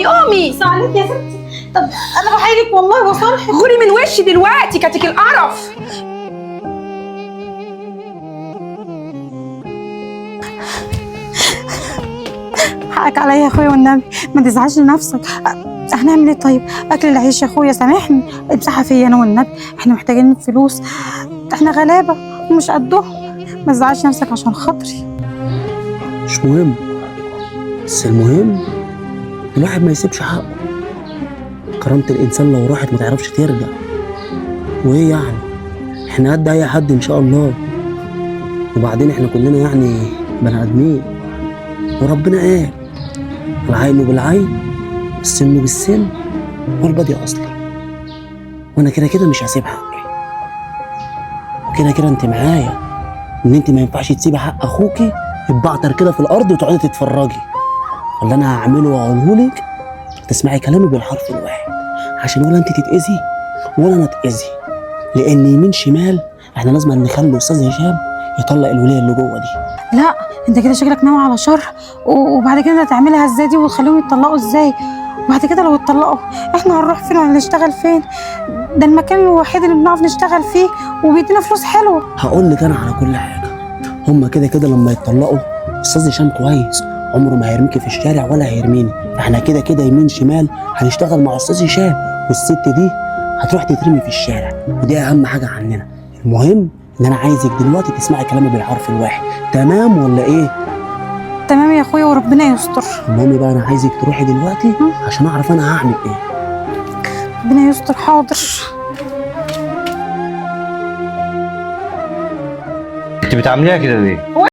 قومي. عليك يا ستي. طب انا بحايلك والله وصالحك. غوري من وشي دلوقتي، كاتك القرف. حقك عليا يا اخويا والنبي، ما تزعلش نفسك. هنعمل ايه طيب؟ اكل العيش يا اخويا، سامحني، امسحها فيا انا والنبي، احنا محتاجين فلوس، احنا غلابه ومش قدهم. ما تزعلش نفسك عشان خاطري. مش مهم، بس المهم الواحد ما يسيبش حقه. كرامة الإنسان لو راحت ما تعرفش ترجع. وإيه يعني؟ إحنا قد أي حد إن شاء الله. وبعدين إحنا كلنا يعني بني آدمين. وربنا قال العين بالعين، السن بالسن، والبدي أصلي. وأنا كده كده مش هسيب حقي. وكده كده أنت معايا إن أنت ما ينفعش تسيبي حق أخوكي يتبعتر كده في الأرض وتقعدي تتفرجي. واللي أنا هعمله وأقولهولك تسمعي كلامي بالحرف الواحد، عشان ولا انت تتأذي ولا انا اتأذي. لان يمين شمال احنا لازم نخلي استاذ هشام يطلق الوليه اللي جوه دي. لا انت كده شكلك ناوي على شر، وبعد كده هتعملها ازاي دي وتخليهم يتطلقوا ازاي؟ وبعد كده لو اتطلقوا احنا هنروح فين وهنشتغل فين؟ ده المكان الوحيد اللي بنعرف نشتغل فيه وبيدينا فلوس حلوه. هقول لك انا على كل حاجه. هما كده كده لما يتطلقوا استاذ هشام كويس، عمره ما هيرميكي في الشارع ولا هيرميني. احنا كده كده يمين شمال هنشتغل مع استاذ هشام، والست دي هتروح تترمي في الشارع، ودي اهم حاجه عننا. المهم ان انا عايزك دلوقتي تسمعي كلامي بالحرف الواحد، تمام ولا ايه؟ تمام يا اخويا وربنا يستر. المهم بقى انا عايزك تروحي دلوقتي عشان اعرف انا هعمل ايه. ربنا يستر. حاضر. انت بتعمليها كده ليه؟